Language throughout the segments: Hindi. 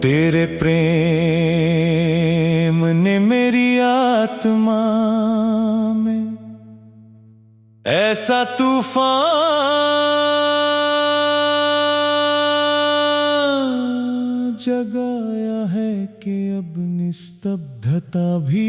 तेरे प्रेम ने मेरी आत्मा में ऐसा तूफान जगाया है कि अब निस्तब्धता भी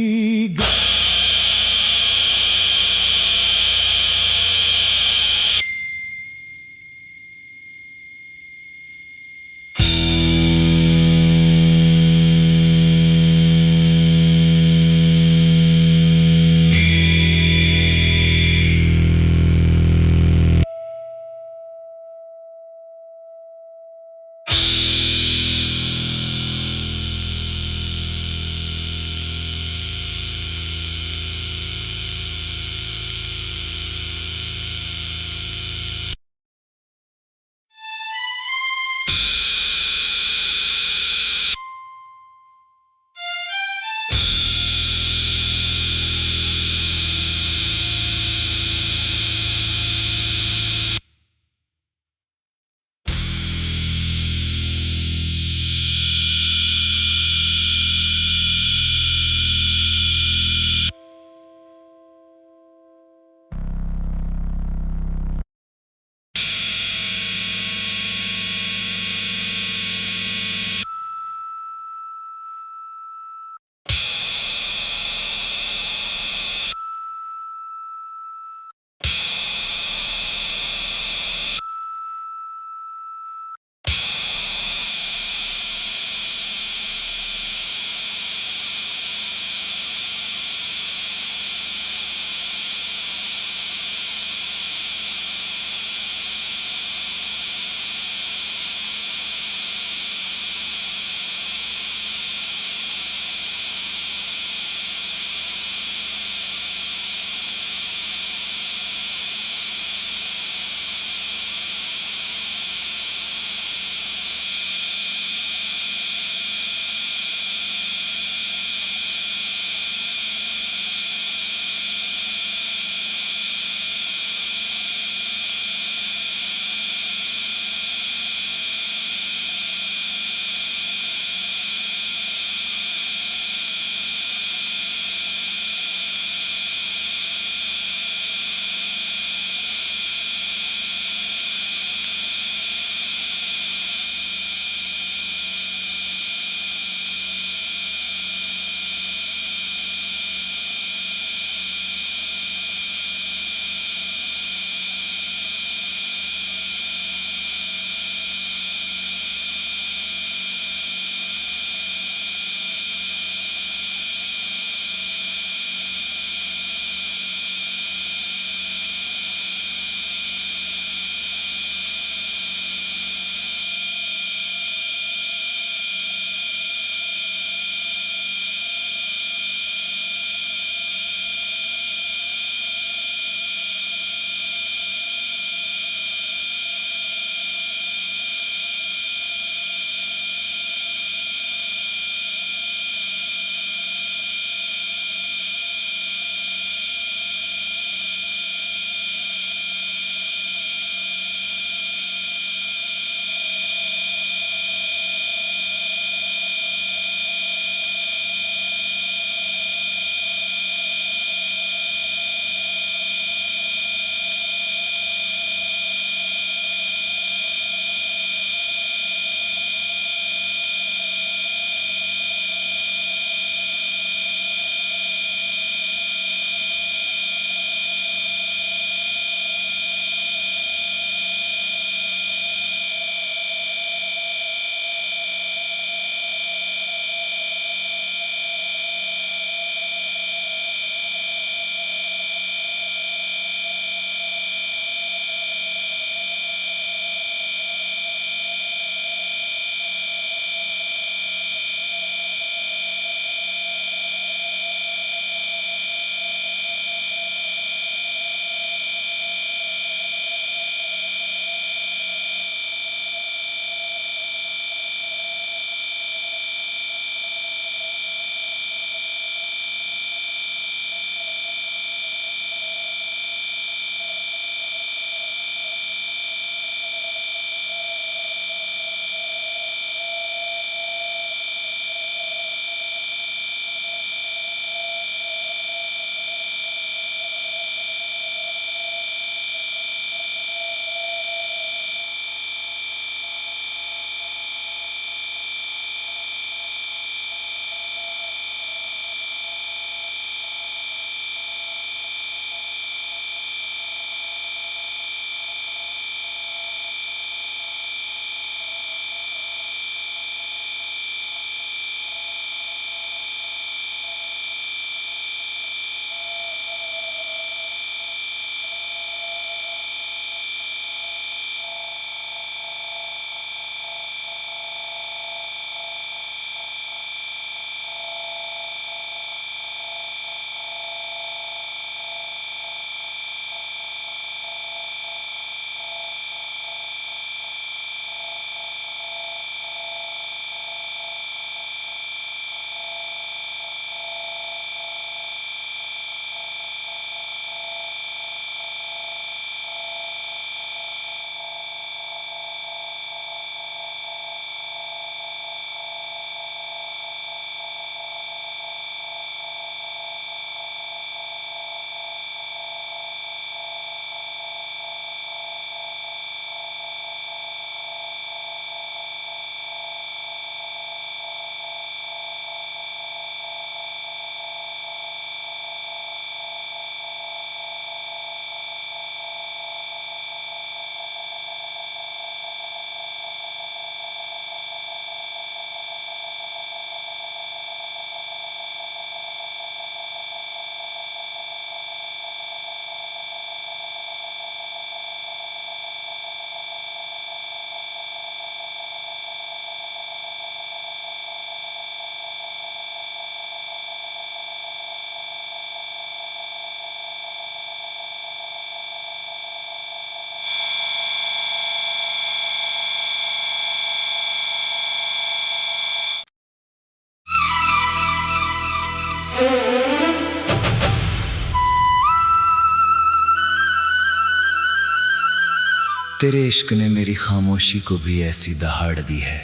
तेरे इश्क ने मेरी खामोशी को भी ऐसी दहाड़ दी है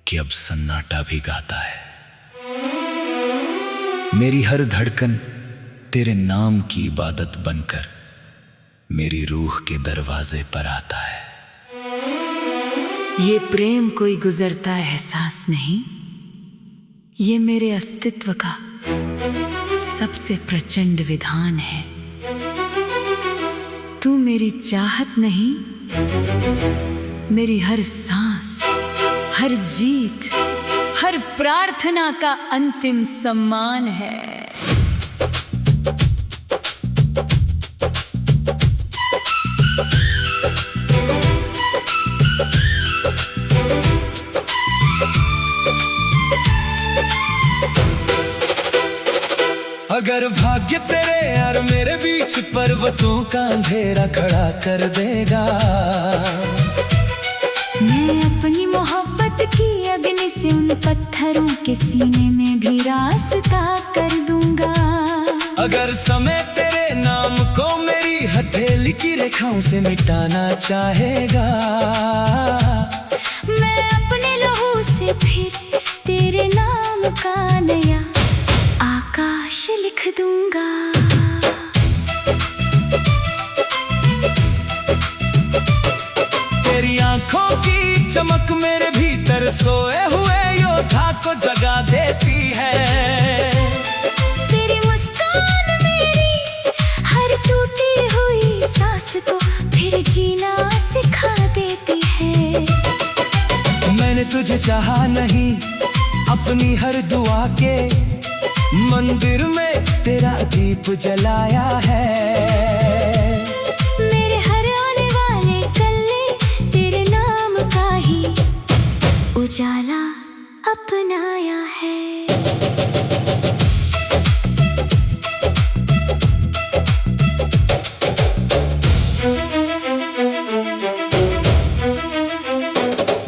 कि अब सन्नाटा भी गाता है। मेरी हर धड़कन तेरे नाम की इबादत बनकर मेरी रूह के दरवाजे पर आता है। ये प्रेम कोई गुजरता एहसास नहीं, ये मेरे अस्तित्व का सबसे प्रचंड विधान है। तू मेरी चाहत नहीं, मेरी हर सांस, हर जीत, हर प्रार्थना का अंतिम सम्मान है। अगर भाग्य तेरे और मेरे बीच पर्वतों का अंधेरा खड़ा कर देगा, मैं अपनी मोहब्बत की अग्नि से उन पत्थरों के सीने में भी रास्ता कर दूंगा। अगर समय तेरे नाम को मेरी हथेली की रेखाओं से मिटाना चाहेगा, मैं अपने लहू से फिर तेरे नाम का नया आकाश लिख दूंगा। तेरी आंखों की चमक मेरे भीतर सोए हुए योद्धा को जगा देती है। तेरी मुस्कान मेरी हर टूटी हुई सांस को फिर जीना सिखा देती है। मैंने तुझे चाहा नहीं, अपनी हर दुआ के मंदिर में तेरा दीप जलाया है। मेरे हर आने वाले कल्ले तेरे नाम का ही उजाला अपनाया है।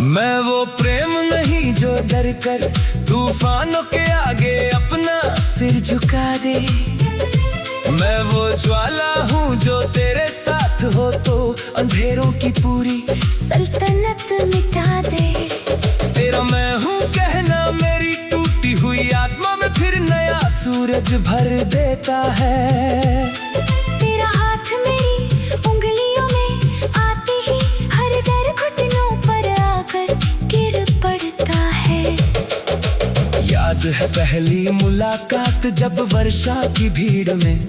मैं वो प्रेम नहीं जो डर कर तूफानों के आगे अपना सिर झुका दे। मैं वो ज्वाला हूँ जो तेरे साथ हो तो अंधेरों की पूरी सल्तनत मिटा दे। तेरा मैं हूँ कहना मेरी टूटी हुई आत्मा में फिर नया सूरज भर देता है। तेरा हाथ मेरी उंगलियों में आते ही हर डर घुटनों पर आकर गिर पड़ता है। याद है पहली मुलाकात जब वर्षा की भीड़ में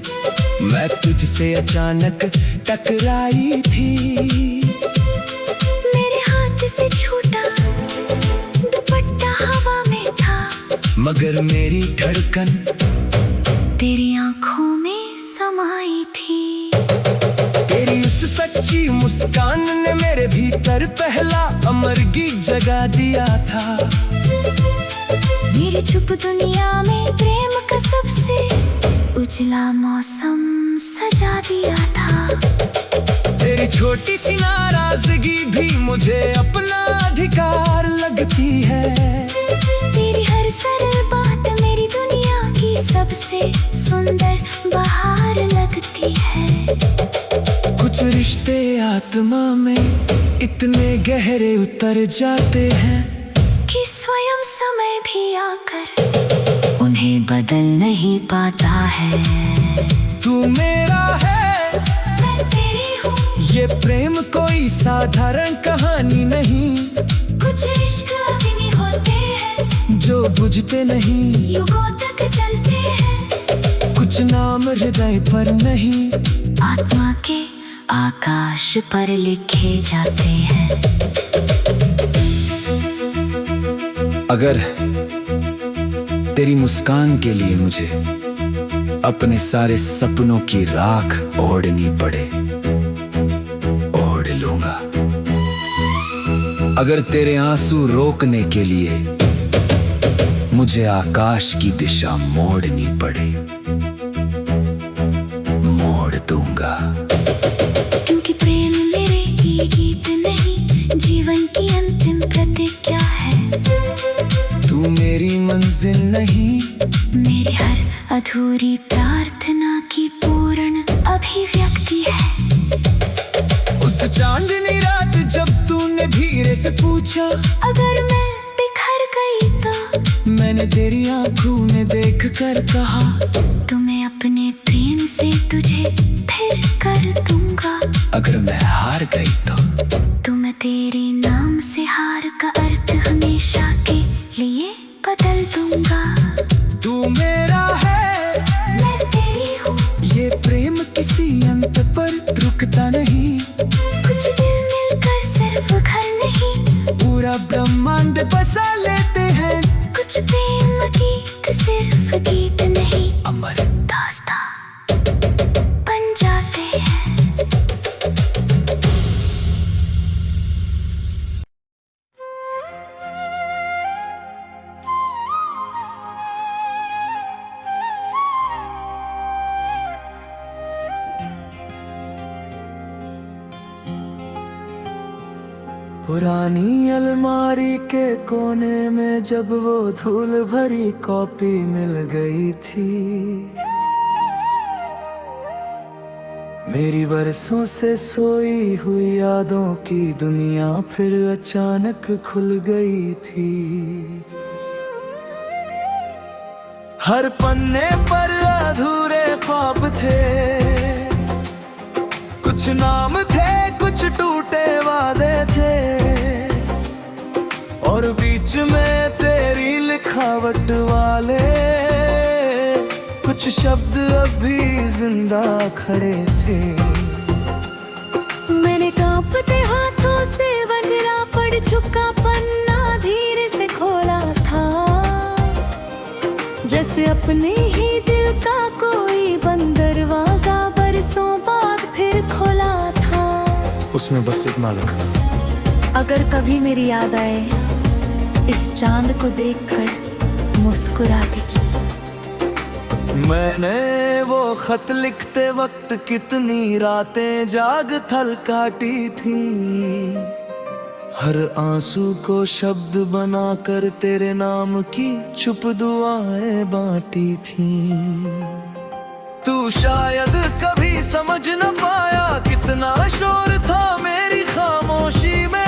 मैं तुझसे अचानक टकराई थी। मेरे हाथ से छूटा दुपट्टा हवा में था, मगर मेरी धड़कन तेरी आंखों में समाई थी। तेरी उस सच्ची मुस्कान ने मेरे भीतर पहला अमर गीत जगा दिया था। मेरी चुप दुनिया में प्रेम का सबसे उजला मौसम सजा दिया था। तेरी छोटी सी नाराजगी भी मुझे अपना अधिकार लगती है। तेरी हर सरल बात मेरी दुनिया की सबसे सुंदर बहार लगती है। कुछ रिश्ते आत्मा में इतने गहरे उतर जाते हैं कि स्वयं समय भी आकर उन्हें बदल नहीं पाता है। तू मेरा है, मैं तेरी हूँ, ये प्रेम कोई साधारण कहानी नहीं। कुछ इश्क अग्नि होते हैं जो बुझते नहीं, युगों तक चलते हैं। कुछ नाम हृदय पर नहीं, आत्मा के आकाश पर लिखे जाते हैं। अगर तेरी मुस्कान के लिए मुझे अपने सारे सपनों की राख ओढ़नी पड़े, ओढ़ लूंगा। अगर तेरे आंसू रोकने के लिए मुझे आकाश की दिशा मोड़नी पड़े, मोड़ दूंगा। क्योंकि प्रेम मेरे ये गीत नहीं, जीवन की अंतिम प्रतिज्ञा है। तू मेरी मंजिल नहीं, मेरी हर अधूरी प्रार्थना की पूर्ण अभिव्यक्ति है। उस चांदनी रात जब तूने धीरे से पूछा अगर मैं बिखर गई तो मैंने तेरी आंखों में देख कर कहा तुम्हें अपने प्रेम से तुझे फिर कर दूंगा। अगर मैं हार गई तो मैं तेरे नाम से हार का अर्थ हमेशा के लिए बदल दूंगा। तू मेरा है मैं तेरी हूँ, ये प्रेम किसी अंत पर रुकता नहीं। कुछ दिल मिलकर सिर्फ घर नहीं, पूरा ब्रह्मांड बसा लेते हैं। कुछ प्रेम गीत सिर्फ गीत नहीं, अमर दास्तां बन जाते हैं। पुरानी अलमारी के कोने में जब वो धूल भरी कॉपी मिल गई थी, मेरी बरसों से सोई हुई यादों की दुनिया फिर अचानक खुल गई थी। हर पन्ने पर अधूरे ख्वाब थे, कुछ नाम थे कुछ टूटे वादे थे, और बीच में तेरी लिखावट वाले कुछ शब्द अभी जिंदा खड़े थे। मैंने कांपते हाथों से वंजरा पड़ चुका पन्ना धीरे से खोला था, जैसे अपने ही दिल का कोई बंद दरवाजा बरसों बाद फिर खोला था। उसमें बस इतना लिखा, अगर कभी मेरी याद आए इस चांद को देखकर मुस्कुरा देगी। मैंने वो खत लिखते वक्त कितनी रातें जाग थल काटी थी, हर आंसू को शब्द बनाकर तेरे नाम की चुप दुआएं बांटी थी। तू शायद कभी समझ न पाया कितना शोर था मेरी खामोशी में।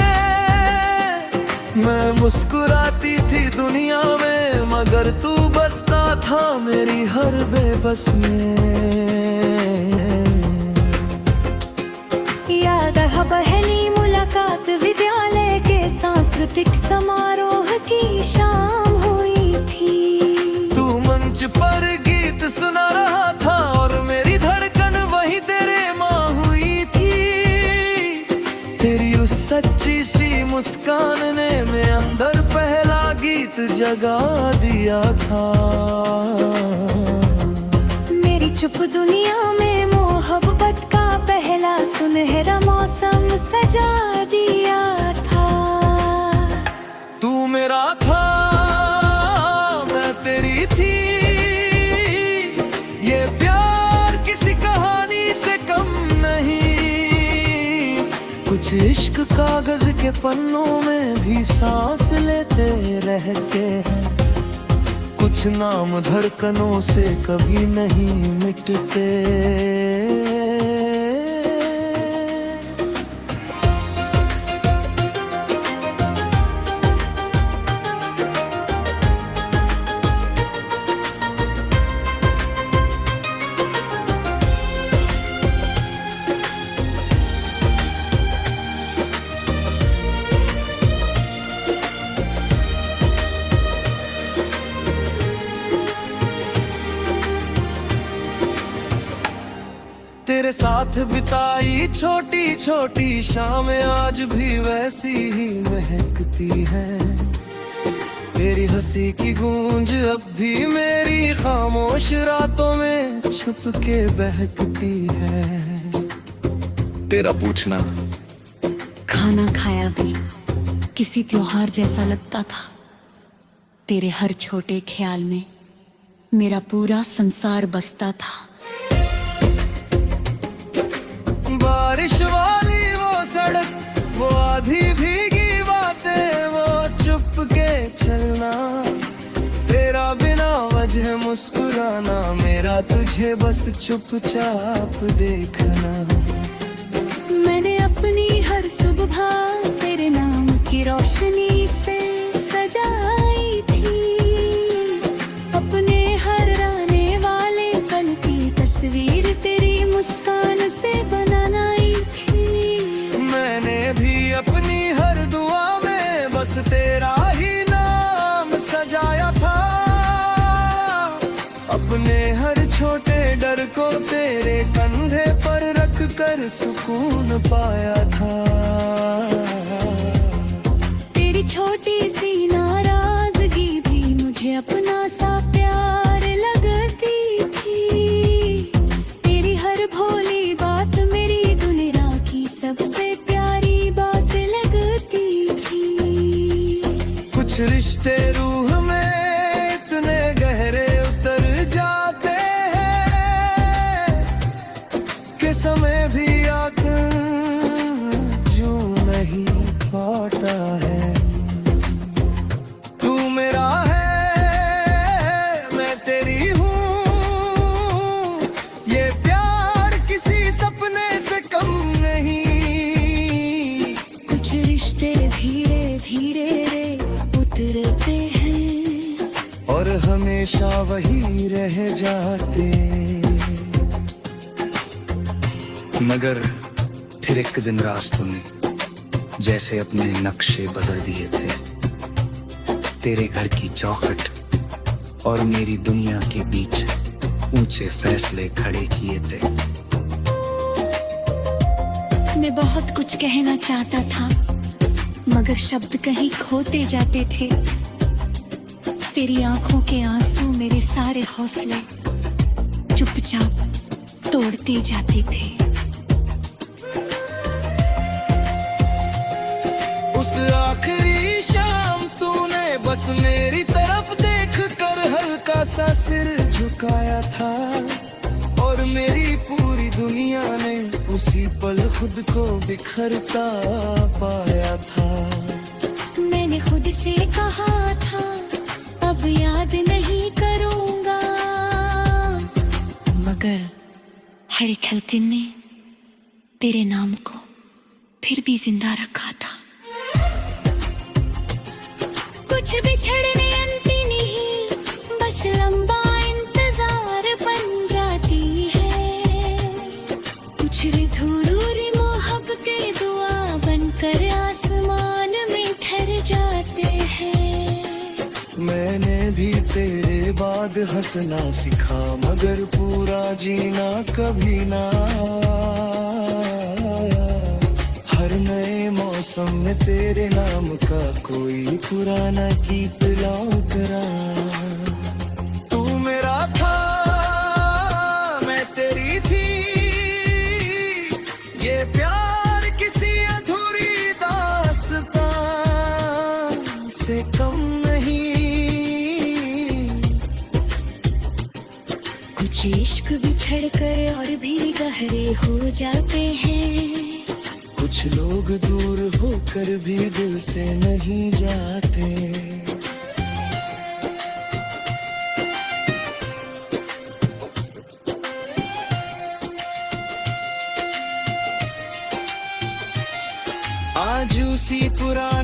मैं मुस्कुराती थी दुनिया में, मगर तू बसता था मेरी हर बेबस में। याद है पहली मुलाकात विद्यालय के सांस्कृतिक समारोह की शाम हुई थी। तू मंच पर गीत सुना रहा था और मेरी धड़कन वही तेरे माँ हुई थी। तेरी उस सच्ची सी मुस्कान ने मेरे अंदर पहला गीत जगा दिया था। मेरी चुप दुनिया में मोहब्बत का पहला सुनहरा मौसम सजा दिया था। तू मेरा था मैं तेरी थी, ये प्यार किसी कहानी से कम नहीं। कुछ इश्क कागज के पन्नों में भी सांस लेते रहते हैं, कुछ नाम धड़कनों से कभी नहीं मिटते। तेरे साथ बिताई छोटी छोटी शामें आज भी वैसी ही महकती है। तेरी हंसी की गूंज अब भी मेरी खामोश रातों में छुप के बहकती है। तेरा पूछना खाना खाया भी किसी त्योहार जैसा लगता था। तेरे हर छोटे ख्याल में मेरा पूरा संसार बसता था। बारिश वाली वो सड़क, वो आधी भीगी बातें, वो चुप के चलना, तेरा बिना वजह मुस्कुराना, मेरा तुझे बस चुपचाप देखना। मैंने अपनी सुबह तेरे नाम की रोशनी से सजाई थी। अपने हर आने वाले पल की तस्वीर तेरी मुस्कान से बनाई थी। मैंने भी अपनी हर दुआ में बस तेरा ही नाम सजाया था। अपने हर छोटे डर को तेरे कंधे पर रख कर सुकून पाया था। तेरी छोटी सी नाराजगी भी मुझे अपना सा प्यार लगती थी। तेरी हर भोली बात मेरी दुनिया की सबसे प्यारी बात लगती थी। कुछ रिश्ते रूह में इतने गहरे उतर जाते हैं कि समय भी आकर जो नहीं पाता है। तू मेरा है, मैं तेरी हूँ, ये प्यार किसी सपने से कम नहीं। कुछ रिश्ते धीरे धीरे रे उतरते हैं और हमेशा वही रह जाते। मगर फिर एक दिन रास्तों ने जैसे अपने नक्शे बदल दिए थे। तेरे घर की चौखट और मेरी दुनिया के बीच ऊंचे फैसले खड़े किए थे। मैं बहुत कुछ कहना चाहता था मगर शब्द कहीं खोते जाते थे। तेरी आंखों के आंसू मेरे सारे हौसले चुपचाप तोड़ते जाते थे। उस आखिरी शाम तूने बस मेरी तरफ देख कर हल्का सा सिर झुकाया था। और मेरी पूरी दुनिया ने उसी पल खुद को बिखरता पाया था। मैंने खुद से कहा था अब याद नहीं करूंगा, मगर हर खलकिन ने तेरे नाम को फिर भी जिंदा रखा था। कुछ बिछड़ने अंती नहीं, बस लंबा इंतजार बन जाती है। कुछ अधूरी मोहब्बतें दुआ बनकर आसमान में ठहर जाते हैं। मैंने भी तेरे बाद हंसना सीखा मगर पूरा जीना कभी ना। हर नए मौसम में तेरे नाम का कोई पुराना गीत लाऊं करा। तू मेरा था, मैं तेरी थी, ये प्यार किसी अधूरी दास्तां से कम नहीं। कुछ इश्क बिछड़ कर और भी गहरे हो जाते हैं। कुछ लोग दूर होकर भी दिल से नहीं जाते। आज उसी पुरानी